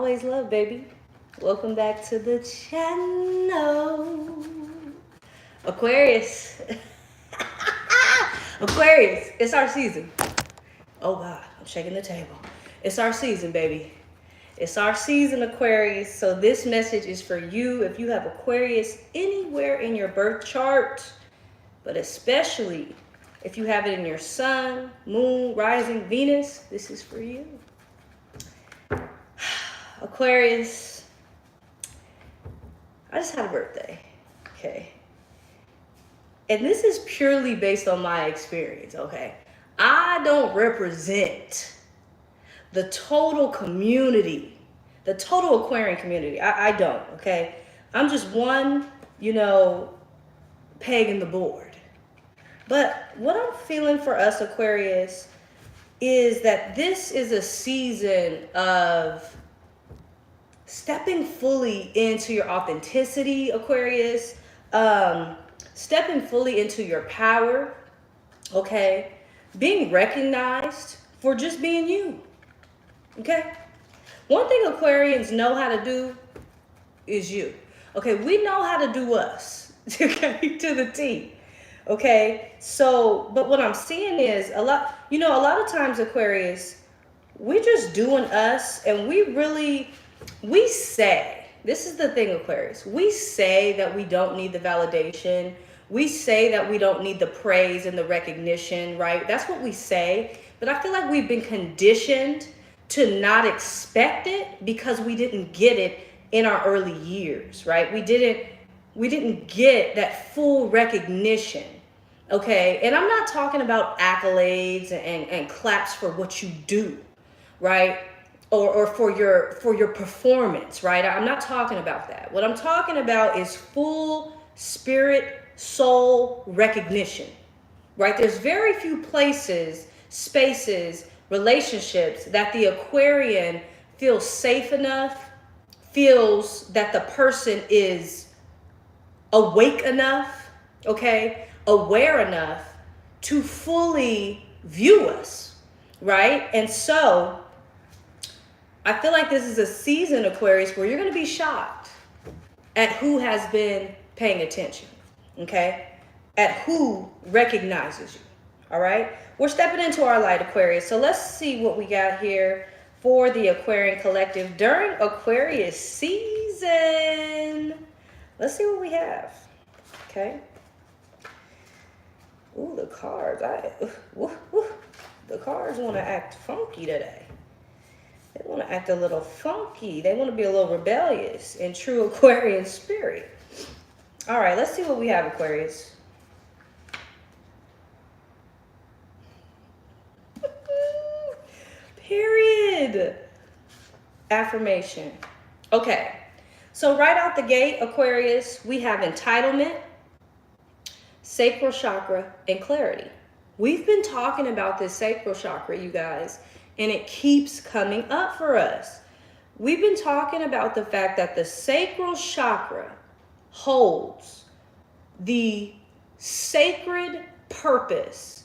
always love, baby. Welcome back to the channel. Aquarius. Aquarius, it's our season. Oh God, I'm shaking the table. It's our season, baby. It's our season, Aquarius. So this message is for you if you have Aquarius anywhere in your birth chart, but especially if you have it in your sun, moon, rising, Venus, this is for you. Aquarius, I just had a birthday, okay? And this is purely based on my experience, okay? I don't represent the total community, the total Aquarian community. I don't, okay? I'm just one, peg in the board. But what I'm feeling for us, Aquarius, is that this is a season of stepping fully into your authenticity, Aquarius, stepping fully into your power, okay? Being recognized for just being you, okay? One thing Aquarians know how to do is you, okay? We know how to do us, okay, to the T, okay? So, but what I'm seeing is a lot of times, Aquarius, we're just doing us, and we say, this is the thing, Aquarius, we say that we don't need the validation. We say that we don't need the praise and the recognition, right? That's what we say. But I feel like we've been conditioned to not expect it because we didn't get it in our early years, right? We didn't get that full recognition, okay? And I'm not talking about accolades and claps for what you do, right? Or for your performance, right? I'm not talking about that. What I'm talking about is full spirit, soul recognition, right? There's very few places, spaces, relationships that the Aquarian feels safe enough, feels that the person is awake enough, okay, aware enough to fully view us, right? And so I feel like this is a season, Aquarius, where you're going to be shocked at who has been paying attention, okay? At who recognizes you, all right? We're stepping into our light, Aquarius. So let's see what we got here for the Aquarian Collective during Aquarius season. Let's see what we have, okay? Ooh, the cards. The cards want to act funky today. They want to act a little funky. They want to be a little rebellious in true Aquarian spirit. All right, let's see what we have, Aquarius. Period. Affirmation. Okay, so right out the gate, Aquarius, we have entitlement, sacral chakra, and clarity. We've been talking about this sacral chakra, you guys, and it keeps coming up for us. We've been talking about the fact that the sacral chakra holds the sacred purpose,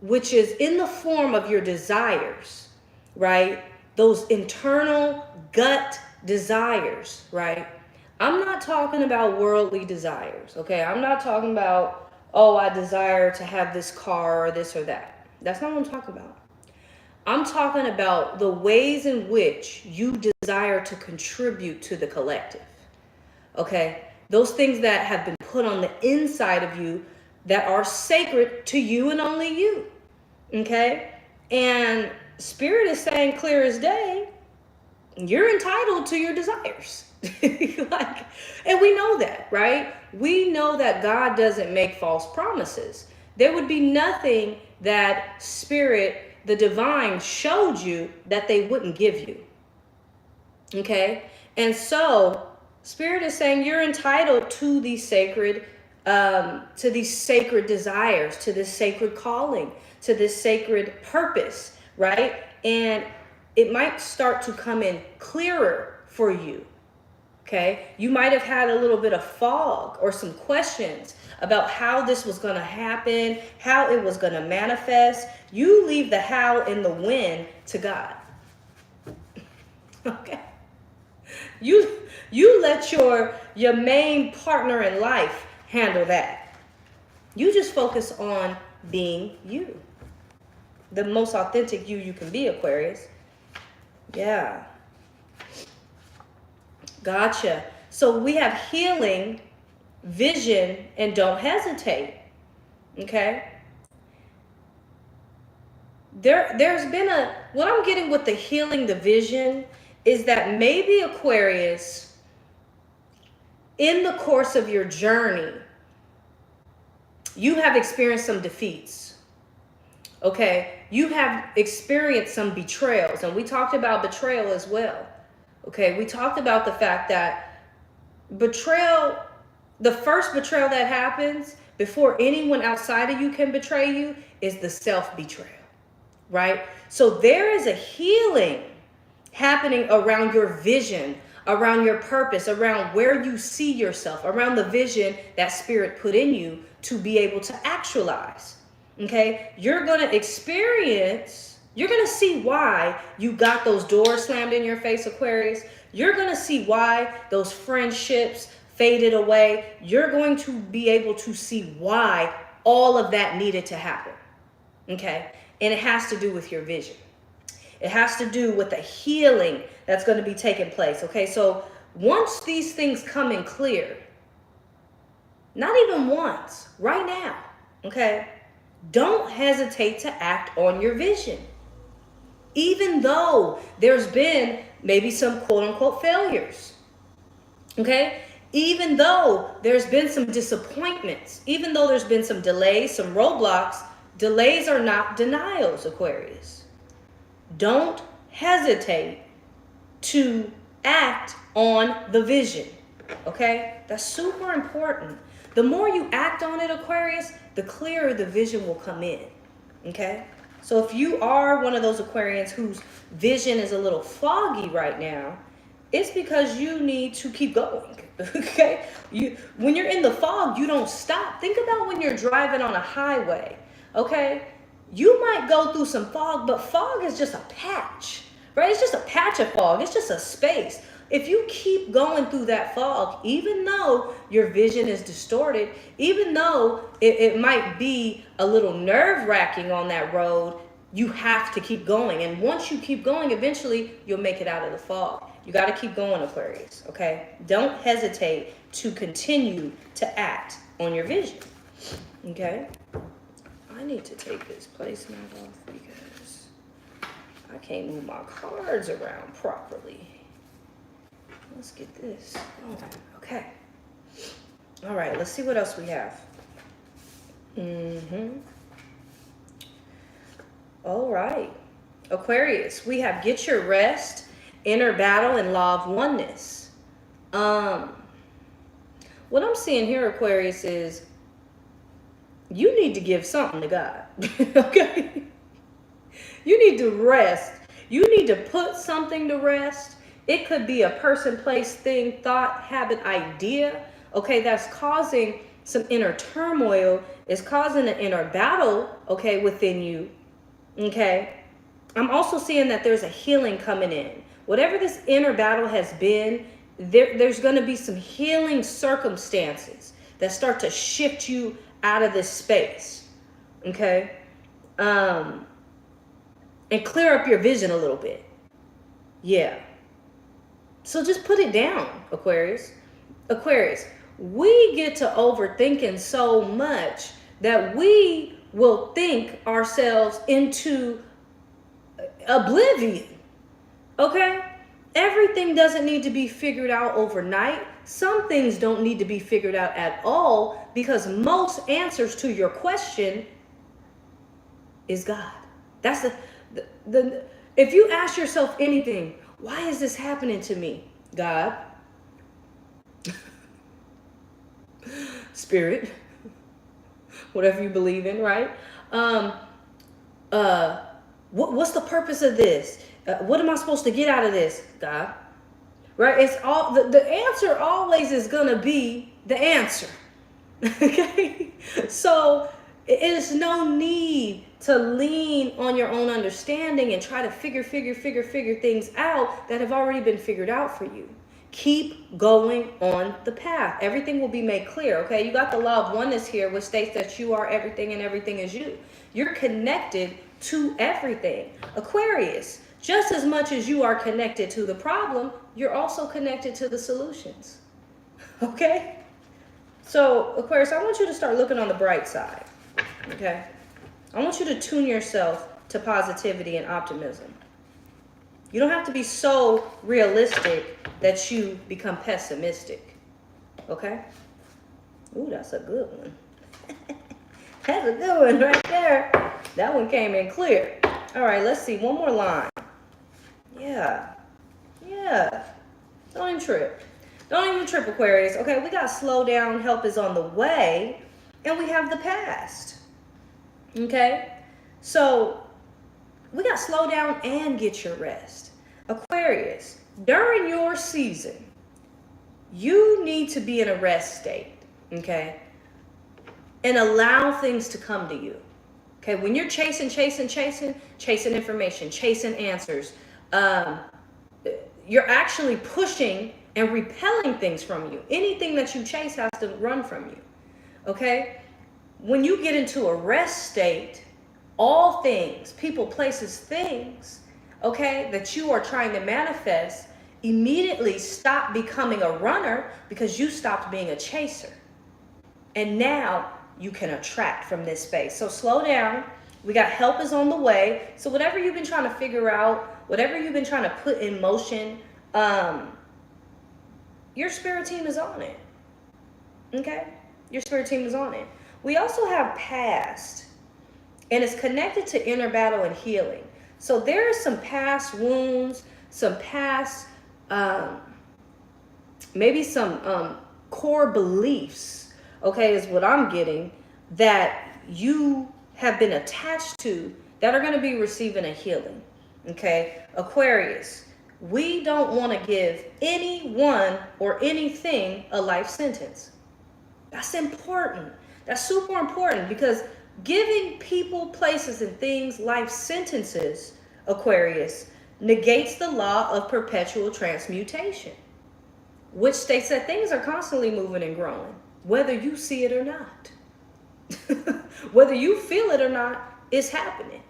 which is in the form of your desires, right? Those internal gut desires, right? I'm not talking about worldly desires, okay? I'm not talking about, oh, I desire to have this car or this or that. That's not what I'm talking about. I'm talking about the ways in which you desire to contribute to the collective, okay? Those things that have been put on the inside of you that are sacred to you and only you, okay? And Spirit is saying clear as day, you're entitled to your desires. And we know that, right? We know that God doesn't make false promises. There would be nothing that Spirit, the divine, showed you that they wouldn't give you. Okay? And so Spirit is saying you're entitled to these sacred desires, to this sacred calling, to this sacred purpose, right? And it might start to come in clearer for you. Okay? You might have had a little bit of fog or some questions about how this was going to happen, how it was going to manifest. You leave the how and the when to God. Okay? You let your main partner in life handle that. You just focus on being you. The most authentic you can be, Aquarius. Yeah. Gotcha. So we have healing, vision, and don't hesitate. Okay? There's been what I'm getting with the healing, the vision, is that maybe, Aquarius, in the course of your journey, you have experienced some defeats. Okay? You have experienced some betrayals, and we talked about betrayal as well. Okay? We talked about the fact that betrayal, the first betrayal that happens before anyone outside of you can betray you, is the self-betrayal. Right? So there is a healing happening around your vision, around your purpose, around where you see yourself, around the vision that Spirit put in you to be able to actualize. Okay? You're going to see why you got those doors slammed in your face, Aquarius. You're going to see why those friendships faded away. You're going to be able to see why all of that needed to happen. Okay? And it has to do with your vision. It has to do with the healing that's going to be taking place. Okay, so once these things come in clear, not even once, right now, okay, don't hesitate to act on your vision. Even though there's been maybe some quote unquote failures. Okay, even though there's been some disappointments, even though there's been some delays, some roadblocks. Delays are not denials, Aquarius. Don't hesitate to act on the vision, okay? That's super important. The more you act on it, Aquarius, the clearer the vision will come in, okay? So if you are one of those Aquarians whose vision is a little foggy right now, it's because you need to keep going, okay? When you're in the fog, you don't stop. Think about when you're driving on a highway. Okay, you might go through some fog, but fog is just a patch, right? It's just a patch of fog. It's just a space. If you keep going through that fog, even though your vision is distorted, even though it might be a little nerve-wracking on that road, you have to keep going. And once you keep going, eventually you'll make it out of the fog. You got to keep going, Aquarius, okay? Don't hesitate to continue to act on your vision, okay? I need to take this placemat off because I can't move my cards around properly. Let's get this going. Okay. All right, let's see what else we have. All right. Aquarius, we have get your rest, inner battle, and law of oneness. What I'm seeing here, Aquarius, is you need to give something to God, okay? You need to rest. You need to put something to rest. It could be a person, place, thing, thought, habit, idea, okay, that's causing some inner turmoil, is causing an inner battle, okay, within you, okay? I'm also seeing that there's a healing coming in. Whatever this inner battle has been, there's going to be some healing circumstances that start to shift you out of this space, okay? And clear up your vision a little bit. Yeah. So just put it down, Aquarius. Aquarius, we get to overthinking so much that we will think ourselves into oblivion, okay? Everything doesn't need to be figured out overnight. Some things don't need to be figured out at all, because most answers to your question is God. That's the if you ask yourself anything, why is this happening to me? God, Spirit, whatever you believe in, right? What's the purpose of this? What am I supposed to get out of this? God, right? It's all the answer always is gonna be the answer. Okay, so there's no need to lean on your own understanding and try to figure things out that have already been figured out for you. Keep going on the path. Everything will be made clear, okay? You got the law of oneness here, which states that you are everything and everything is you. You're connected to everything. Aquarius, just as much as you are connected to the problem, you're also connected to the solutions, okay? So, Aquarius, I want you to start looking on the bright side, okay? I want you to tune yourself to positivity and optimism. You don't have to be so realistic that you become pessimistic, okay? Ooh, that's a good one. That's a good one right there. That one came in clear. All right, let's see. One more line. Yeah. Don't even trip. Don't even trip, Aquarius. Okay, we got slow down, help is on the way, and we have the past. Okay? So, we got slow down and get your rest. Aquarius, during your season, you need to be in a rest state, okay? And allow things to come to you. Okay, when you're chasing information, chasing answers, you're actually pushing and repelling things from you. Anything that you chase has to run from you. Okay? When you get into a rest state, all things, people, places, things, okay, that you are trying to manifest, immediately stop becoming a runner because you stopped being a chaser. And now you can attract from this space. So slow down. We got help is on the way. So whatever you've been trying to figure out, whatever you've been trying to put in motion, your spirit team is on it. Okay? Your spirit team is on it. We also have past, and it's connected to inner battle and healing. So there are some past wounds, some past, maybe some core beliefs, okay, is what I'm getting, that you have been attached to that are going to be receiving a healing, okay? Aquarius, we don't want to give anyone or anything a life sentence. That's important. That's super important, because giving people, places, and things life sentences, Aquarius, negates the law of perpetual transmutation, which states that things are constantly moving and growing, whether you see it or not. Whether you feel it or not, it's happening.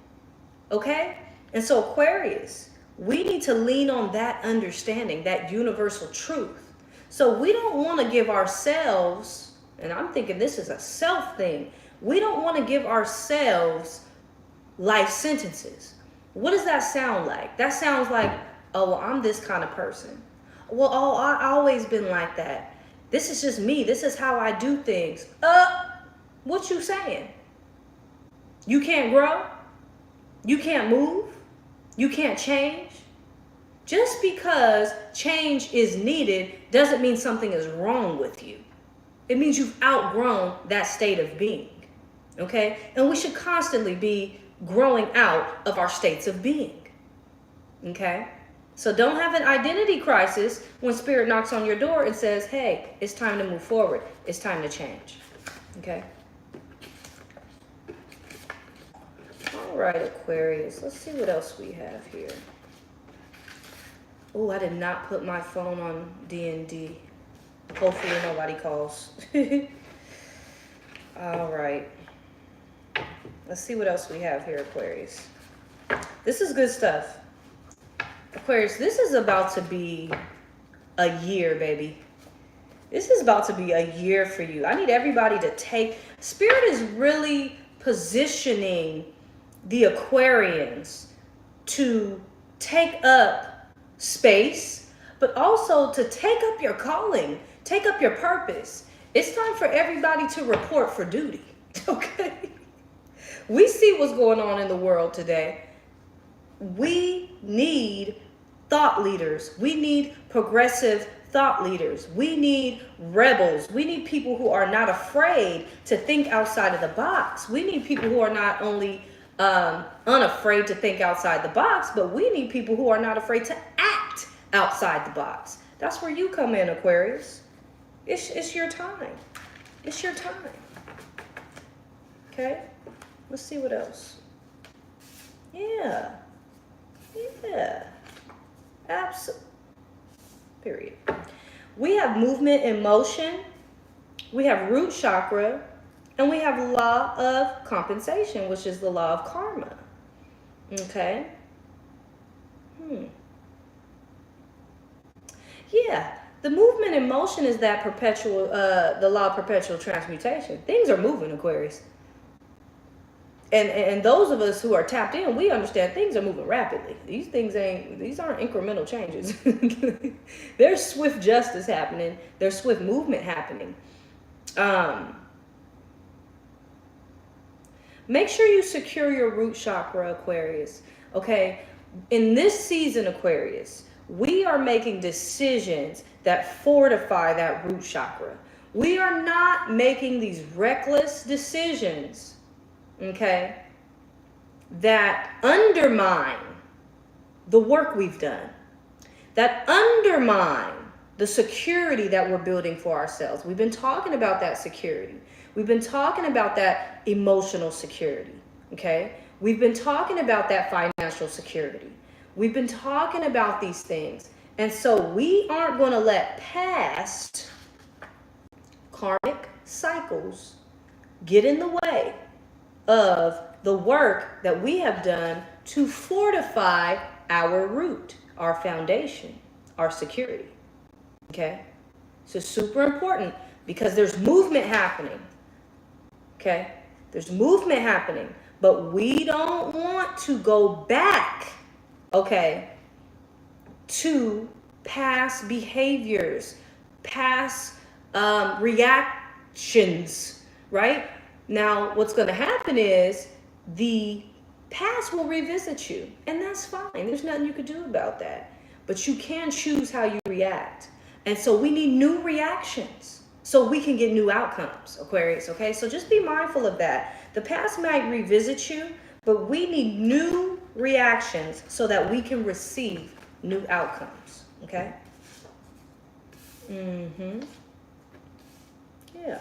Okay? And so, Aquarius, we need to lean on that understanding, that universal truth. So we don't want to give ourselves, and I'm thinking this is a self thing, we don't want to give ourselves life sentences. What does that sound like? That sounds like, oh, well, I'm this kind of person. Well, oh, I've always been like that. This is just me. This is how I do things. What you saying? You can't grow? You can't move? You can't change? Just because change is needed doesn't mean something is wrong with you. It means you've outgrown that state of being. Okay? And we should constantly be growing out of our states of being. Okay? So don't have an identity crisis when spirit knocks on your door and says, hey, it's time to move forward. It's time to change. Okay? All right, Aquarius. Let's see what else we have here. Oh, I did not put my phone on D&D. Hopefully nobody calls. All right. Let's see what else we have here, Aquarius. This is good stuff. Aquarius, this is about to be a year, baby. This is about to be a year for you. I need everybody to take... Spirit is really positioning the Aquarians to take up space, but also to take up your calling, take up your purpose. It's time for everybody to report for duty, okay? We see what's going on in the world today. We need thought leaders. We need progressive thought leaders. We need rebels. We need people who are not afraid to think outside of the box. We need people who are not only unafraid to think outside the box, but we need people who are not afraid to act outside the box. That's where you come in, Aquarius. It's your time. It's your time. Okay? Let's see what else. Yeah. Absolutely. period. We have movement and motion. We have root chakra. And we have law of compensation, which is the law of karma. Okay? Yeah. The movement and motion is that perpetual, the law of perpetual transmutation. Things are moving, Aquarius. And those of us who are tapped in, we understand things are moving rapidly. These aren't incremental changes. There's swift justice happening. There's swift movement happening. Make sure you secure your root chakra, Aquarius. Okay? In this season, Aquarius, we are making decisions that fortify that root chakra. We are not making these reckless decisions, okay, that undermine the work we've done, that undermine the security that we're building for ourselves. We've been talking about that security. We've been talking about that emotional security, okay? We've been talking about that financial security. We've been talking about these things. And so we aren't going to let past karmic cycles get in the way of the work that we have done to fortify our root, our foundation, our security. Okay? So super important because there's movement happening. Okay? There's movement happening, but we don't want to go back, okay, to past behaviors, past reactions, right? Now, what's going to happen is the past will revisit you, and that's fine. There's nothing you can do about that. But you can choose how you react. And so we need new reactions so we can get new outcomes, Aquarius, okay? So just be mindful of that. The past might revisit you, but we need new reactions so that we can receive new outcomes, okay? Yeah.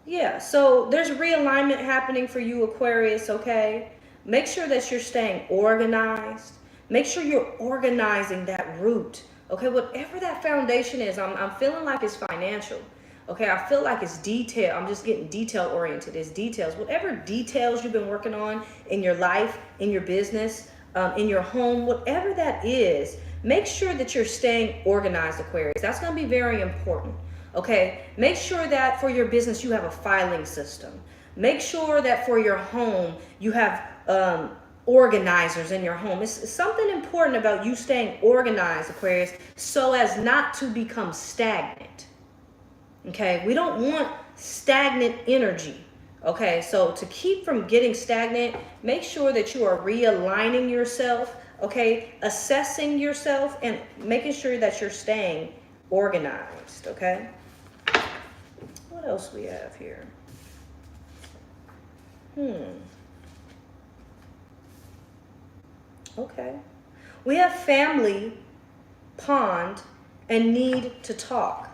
Yeah, so there's realignment happening for you, Aquarius, okay? Make sure that you're staying organized. Make sure you're organizing that root, okay? Whatever that foundation is, I'm feeling like it's financial, okay? I feel like it's detail. I'm just getting detail oriented. It's details. Whatever details you've been working on in your life, in your business, in your home, whatever that is, make sure that you're staying organized, Aquarius. That's going to be very important. Okay, make sure that for your business you have a filing system. Make sure that for your home you have organizers in your home. It's something important about you staying organized, Aquarius, so as not to become stagnant. Okay, we don't want stagnant energy. Okay, so to keep from getting stagnant, make sure that you are realigning yourself, okay, assessing yourself and making sure that you're staying organized, okay? What else we have here? Okay. We have family, pond, and need to talk.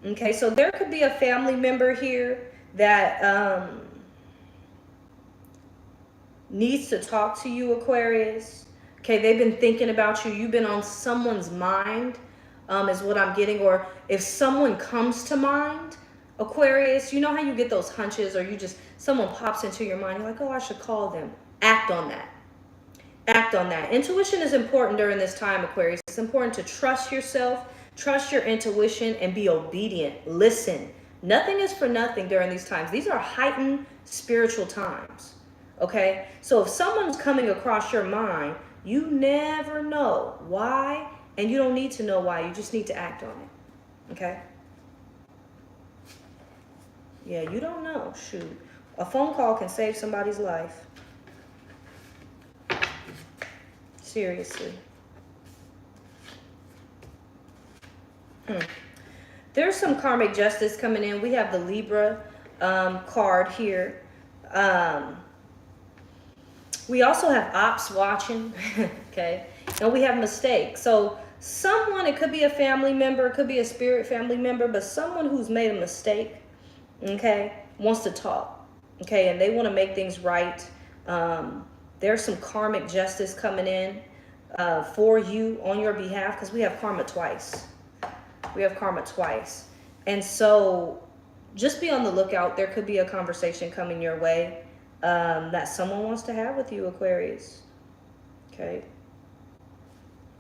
Okay, so there could be a family member here that needs to talk to you, Aquarius. Okay, they've been thinking about you. You've been on someone's mind, is what I'm getting. Or if someone comes to mind, Aquarius, you know how you get those hunches or someone pops into your mind. You're like, oh, I should call them. Act on that. Act on that. Intuition is important during this time, Aquarius. It's important to trust yourself, trust your intuition, and be obedient. Listen. Nothing is for nothing during these times. These are heightened spiritual times. Okay? So if someone's coming across your mind, you never know why, and you don't need to know why. You just need to act on it. Okay? Yeah, you don't know. Shoot. A phone call can save somebody's life. Seriously. There's some karmic justice coming in. We have the Libra card here. We also have ops watching. Okay. And we have mistakes. So someone, it could be a family member, it could be a spirit family member, but someone who's made a mistake, okay, wants to talk. Okay. And they want to make things right. There's some karmic justice coming in. for you on your behalf, because we have karma twice. We have karma twice. And so just be on the lookout. There could be a conversation coming your way that someone wants to have with you, Aquarius. Okay.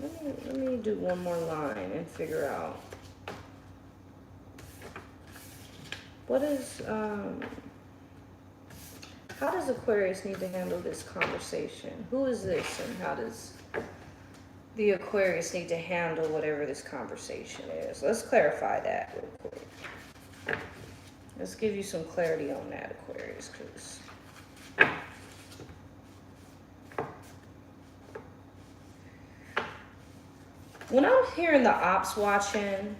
Let me do one more line and figure out. What is, how does Aquarius need to handle this conversation? Who is this, and how does the Aquarius need to handle whatever this conversation is? Let's clarify that real quick. Let's give you some clarity on that, Aquarius, because when I'm hearing the ops watching,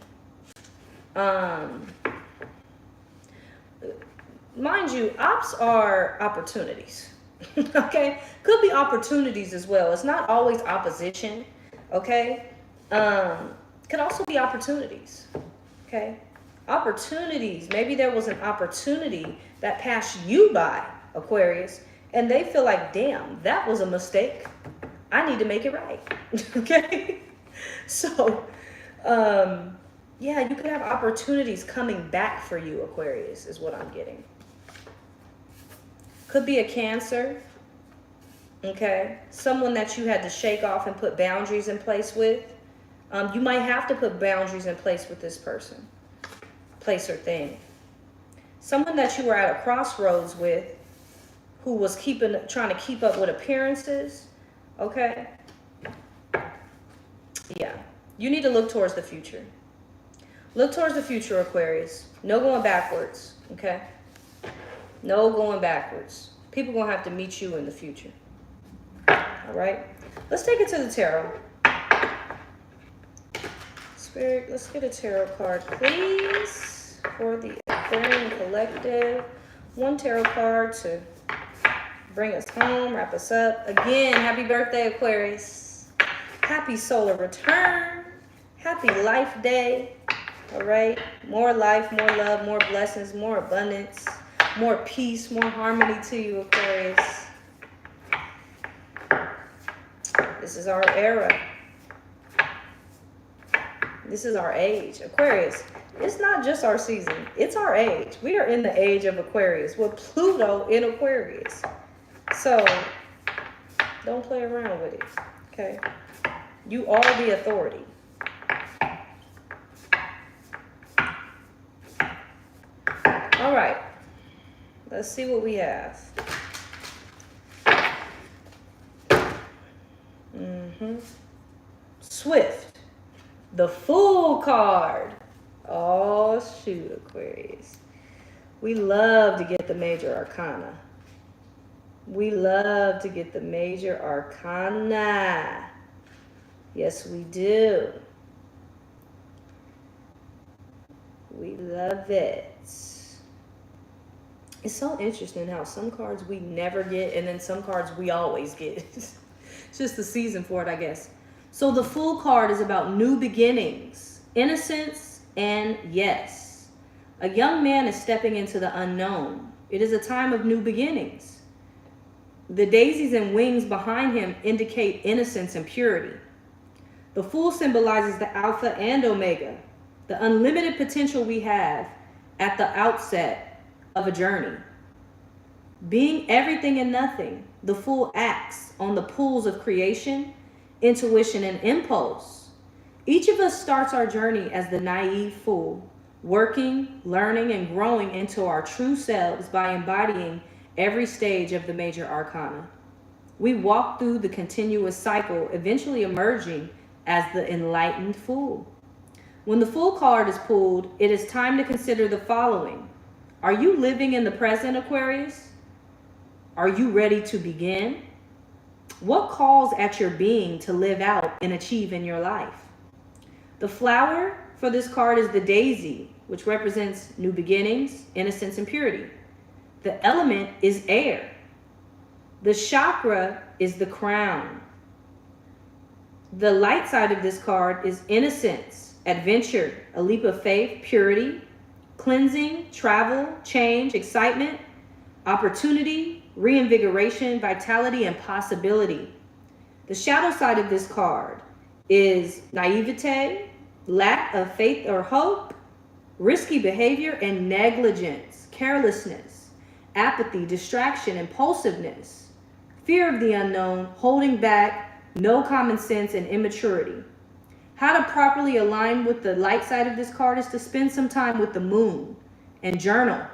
mind you, ops are opportunities. Okay? Could be opportunities as well. It's not always opposition. Okay? Could also be opportunities. Okay? Opportunities. Maybe there was an opportunity that passed you by, Aquarius, and they feel like, damn, that was a mistake. I need to make it right. Okay? So, yeah, you could have opportunities coming back for you, Aquarius, is what I'm getting. Could be a Cancer, okay? Someone that you had to shake off and put boundaries in place with. You might have to put boundaries in place with this person, place or thing. Someone that you were at a crossroads with, who was trying to keep up with appearances, okay? Yeah, you need to look towards the future. Look towards the future, Aquarius. No going backwards, okay? No going backwards. People gonna have to meet you in the future. All right? Let's take it to the tarot. Spirit, let's get a tarot card, please, for the Aquarian Collective. One tarot card to bring us home, wrap us up. Again, happy birthday, Aquarius. Happy solar return. Happy life day. All right? More life, more love, more blessings, more abundance, more peace, more harmony to you, Aquarius. This is our era. This is our age. Aquarius, it's not just our season. It's our age. We are in the age of Aquarius with Pluto in Aquarius. So don't play around with it, okay? You are the authority. All right. Let's see what we have. Swift. The Fool card. Oh, shoot, Aquarius. We love to get the major arcana. We love to get the major arcana. Yes, we do. We love it. It's so interesting how some cards we never get and then some cards we always get. It's just the season for it, I guess. So the Fool card is about new beginnings, innocence, and yes. A young man is stepping into the unknown. It is a time of new beginnings. The daisies and wings behind him indicate innocence and purity. The Fool symbolizes the Alpha and Omega, the unlimited potential we have at the outset of a journey. Being everything and nothing, the Fool acts on the pools of creation, intuition, and impulse. Each of us starts our journey as the naive fool, working, learning, and growing into our true selves by embodying every stage of the major arcana. We walk through the continuous cycle, eventually emerging as the enlightened fool. When the Fool card is pulled, it is time to consider the following. Are you living in the present, Aquarius? Are you ready to begin? What calls at your being to live out and achieve in your life? The flower for this card is the daisy, which represents new beginnings, innocence, and purity. The element is air. The chakra is the crown. The light side of this card is innocence, adventure, a leap of faith, purity, cleansing, travel, change, excitement, opportunity, reinvigoration, vitality, and possibility. The shadow side of this card is naivete, lack of faith or hope, risky behavior, and negligence, carelessness, apathy, distraction, impulsiveness, fear of the unknown, holding back, no common sense, and immaturity. How to properly align with the light side of this card is to spend some time with the moon and journal.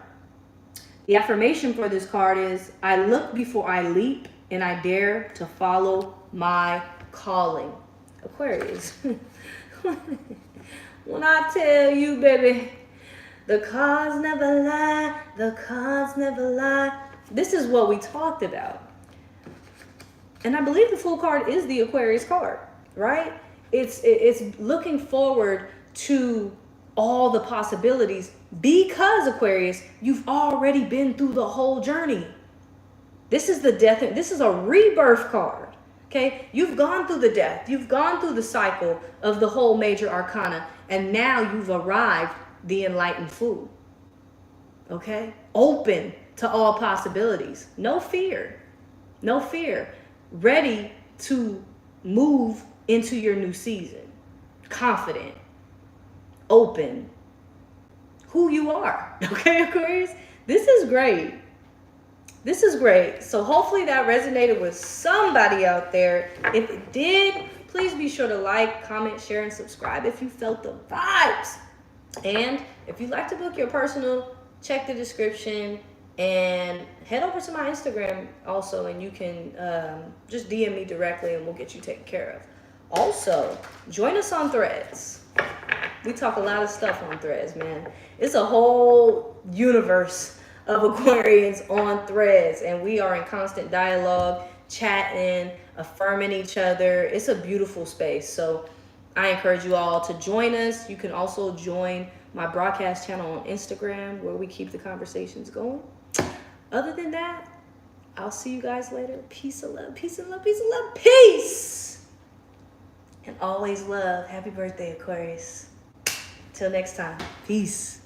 The affirmation for this card is, I look before I leap and I dare to follow my calling. Aquarius. When I tell you, baby, the cards never lie, the cards never lie. This is what we talked about. And I believe the Fool card is the Aquarius card, right? It's looking forward to all the possibilities because, Aquarius, you've already been through the whole journey. This is the death. This is a rebirth card. Okay, you've gone through the death. You've gone through the cycle of the whole major arcana, and now you've arrived the enlightened Fool. Okay, open to all possibilities. No fear. No fear. Ready to move into your new season. Confident. Open. Who you are. Okay, Aquarius? This is great. This is great. So hopefully that resonated with somebody out there. If it did, please be sure to like, comment, share, and subscribe if you felt the vibes. And if you'd like to book your personal, check the description and head over to my Instagram also, and you can just DM me directly and we'll get you taken care of. Also, join us on Threads. We talk a lot of stuff on Threads, man. It's a whole universe of Aquarians on Threads, and we are in constant dialogue, chatting, affirming each other. It's a beautiful space. So I encourage you all to join us. You can also join my broadcast channel on Instagram where we keep the conversations going. Other than that, I'll see you guys later. Peace and love, peace and love, peace and love, peace. And always love. Happy birthday, Aquarius. Till next time. Peace.